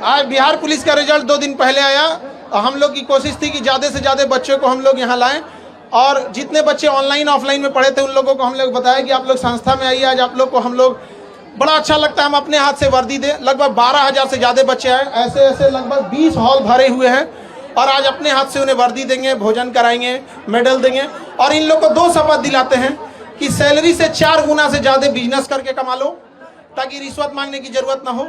आज बिहार पुलिस का रिजल्ट 2 दिन पहले आया। हम लोग की कोशिश थी कि ज़्यादा से ज़्यादा बच्चों को हम लोग यहाँ लाएं, और जितने बच्चे ऑनलाइन ऑफलाइन में पढ़े थे उन लोगों को हम लोग बताया कि आप लोग संस्था में आइए। आज आप लोग को हम लोग बड़ा अच्छा लगता है, हम अपने हाथ से वर्दी दें। लगभग 12,000 से ज़्यादा बच्चे आए, ऐसे ऐसे लगभग 20 हॉल भरे हुए हैं, और आज अपने हाथ से उन्हें वर्दी देंगे, भोजन कराएंगे, मेडल देंगे, और इन लोग को 2 शपथ दिलाते हैं कि सैलरी से 4 गुना से ज़्यादा बिजनेस करके कमा लो, ताकि रिश्वत मांगने की जरूरत ना हो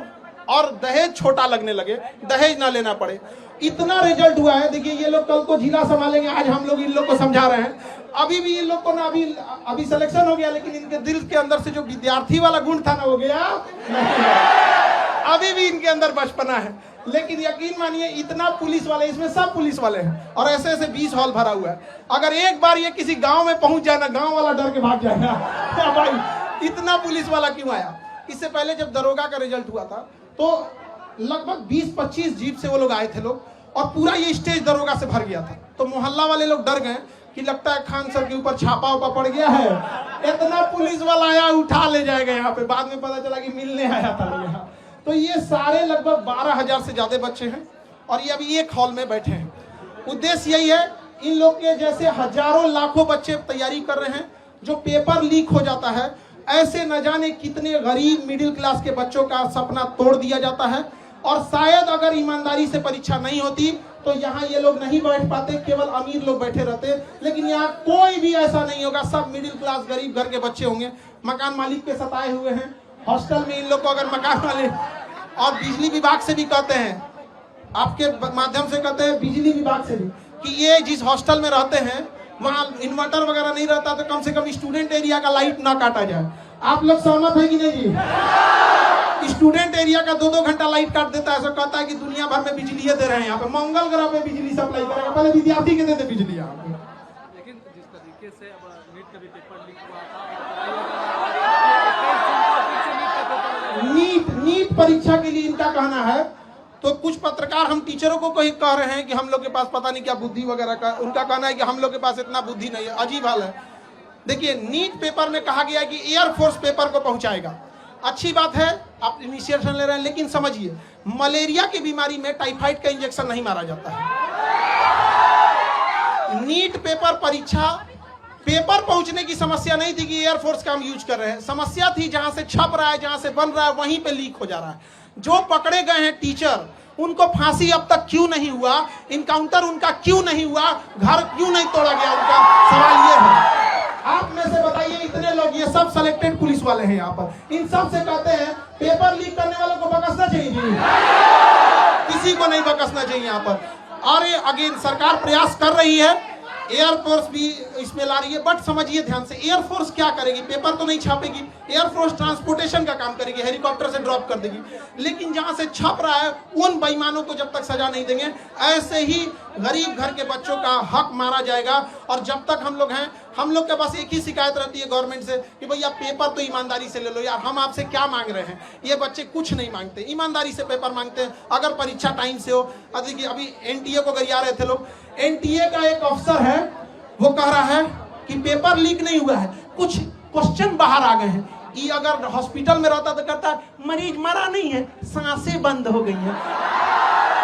और दहेज छोटा लगने लगे, दहेज ना लेना पड़े। इतना रिजल्ट हुआ है। देखिए ये लोग कल को जिला संभालेंगे, आज हम लोग इन लोग को समझा रहे हैं। अभी भी इन लोग को ना अभी सिलेक्शन हो गया, लेकिन इनके दिल के अंदर से जो विद्यार्थी वाला गुण था ना वो गया नहीं। अभी भी इनके अंदर बचपना है। लेकिन यकीन मानिए इतना पुलिस वाले, इसमें सब पुलिस वाले हैं, और ऐसे ऐसे 20 हॉल भरा हुआ है। अगर एक बार ये किसी गांव में पहुंच जाए ना, गांव वाला डर के भाग जाएगा भाई इतना पुलिस वाला क्यों आया। इससे पहले जब दरोगा का रिजल्ट हुआ था तो लगभग 20-25 जीप से वो लोग आए थे लोग, और पूरा ये स्टेज दरोगा से भर गया था। तो मोहल्ला वाले लोग डर गए कि लगता है खान सर के ऊपर छापा उपा पड़ गया है, इतना पुलिस वाला आया उठा ले जाएगा यहाँ पे। बाद में पता चला कि मिलने आया था यहाँ। तो ये सारे लगभग 12,000 से ज्यादा बच्चे हैं, और ये अभी एक हॉल में बैठे हैं। उद्देश्य यही है, इन लोग के जैसे हजारों लाखों बच्चे तैयारी कर रहे हैं। जो पेपर लीक हो जाता है, ऐसे न जाने कितने गरीब मिडिल क्लास के बच्चों का सपना तोड़ दिया जाता है। और शायद अगर ईमानदारी से परीक्षा नहीं होती तो यहाँ ये लोग नहीं बैठ पाते, केवल अमीर लोग बैठे रहते। लेकिन यहाँ कोई भी ऐसा नहीं होगा, सब मिडिल क्लास गरीब घर के बच्चे होंगे। मकान मालिक के सताए हुए हैं, हॉस्टल में इन लोग को अगर मकान वाले और बिजली विभाग से भी कहते हैं, आपके माध्यम से कहते हैं बिजली विभाग से भी, कि ये जिस हॉस्टल में रहते हैं वहाँ इन्वर्टर वगैरह नहीं रहता, तो कम से कम स्टूडेंट एरिया का लाइट ना काटा जाए। आप लोग सहमत है कि नहीं जी? स्टूडेंट एरिया का 2-2 घंटा लाइट काट देता है, ऐसा कहता है कि दुनिया भर में बिजली दे रहे हैं। यहाँ पे मंगल ग्रह पे बिजली सप्लाई करेगा, पहले विद्यार्थी के देते बिजली यहाँ पे। लेकिन जिस तरीके से अब नीट का भी पेपर लीक हुआ था, नीट परीक्षा के लिए इनका कहना है, तो कुछ पत्रकार हम टीचरों को कहीं कह रहे हैं कि हम लोग के पास पता नहीं क्या बुद्धि वगैरह का। उनका कहना है कि हम लोग के पास इतना बुद्धि नहीं है। अजीब हाल है। देखिए नीट पेपर में कहा गया है कि एयरफोर्स पेपर को पहुंचाएगा। अच्छी बात है, आप इनिशिएशन ले रहे हैं, लेकिन समझिए मलेरिया की बीमारी में टाइफाइड का इंजेक्शन नहीं मारा जाता है। नीट पेपर परीक्षा पेपर पहुंचने की समस्या नहीं थी कि एयरफोर्स का हम यूज कर रहे हैं। समस्या थी जहां से छप रहा है, जहां से बन रहा है, वहीं पे लीक हो जा रहा है। जो पकड़े गए हैं टीचर, उनको फांसी अब तक क्यों नहीं हुआ, इनकाउंटर उनका क्यों नहीं हुआ, घर क्यों नहीं तोड़ा गया, उनका सवाल ये है। आप में से बताइए, इतने लोग, ये सब सिलेक्टेड पुलिस वाले हैं यहाँ पर, इन सब से कहते हैं पेपर लीक करने वालों को बकसना चाहिए जी? किसी को नहीं बकसना चाहिए यहाँ पर। और अगेन सरकार प्रयास कर रही है, एयरफोर्स भी इसमें ला रही है। बट समझिए ध्यान से, एयरफोर्स क्या करेगी? पेपर तो नहीं छापेगी, एयरफोर्स ट्रांसपोर्टेशन का काम करेगी, हेलीकॉप्टर से ड्रॉप कर देगी। लेकिन जहां से छप रहा है उन बेईमानों को जब तक सजा नहीं देंगे, ऐसे ही गरीब घर के बच्चों का हक मारा जाएगा। और जब तक हम लोग हैं, हम लोग के पास एक ही शिकायत रहती है गवर्नमेंट से कि भैया पेपर तो ईमानदारी से ले लो यार, हम आपसे क्या मांग रहे हैं। ये बच्चे कुछ नहीं मांगते, ईमानदारी से पेपर मांगते हैं। अगर परीक्षा टाइम से हो, देखिए अभी एनटीए को गरिया रहे थे लोग, एनटीए का एक अफसर है, वो कह रहा है कि पेपर लीक नहीं हुआ है, कुछ क्वेश्चन बाहर आ गए हैं। ये अगर हॉस्पिटल में रहता तो कहता मरीज मरा नहीं है, सांसें बंद हो गई हैं।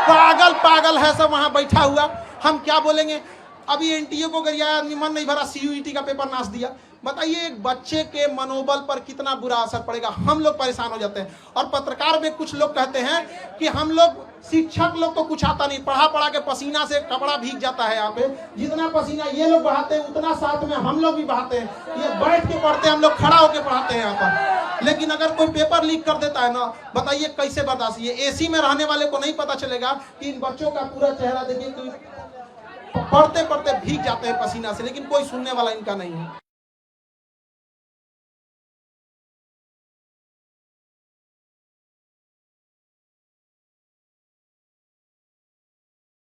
पागल है सब वहां बैठा हुआ, हम क्या बोलेंगे। अभी एनटीए को गरियाया, मन नहीं भरा, सीयूईटी का पेपर नाश दिया। बताइए एक बच्चे के मनोबल पर कितना बुरा असर पड़ेगा। हम लोग परेशान हो जाते हैं। और पत्रकार में कुछ लोग कहते हैं कि हम लोग शिक्षक लोग को कुछ आता नहीं, पढ़ा के पसीना से कपड़ा भीग जाता है। यहाँ पे जितना पसीना ये लोग बहाते हैं, उतना साथ में हम लोग भी बहाते हैं। ये बैठ के पढ़ते हैं, हम लोग खड़ा होकर पढ़ाते हैं यहाँ पर। लेकिन अगर कोई पेपर लीक कर देता है ना, बताइए कैसे बर्दाश्त। ये एसी में रहने वाले को नहीं पता चलेगा कि इन बच्चों का पूरा चेहरा देखिए, पढ़ते पढ़ते भीग जाते हैं पसीना से, लेकिन कोई सुनने वाला इनका नहीं है।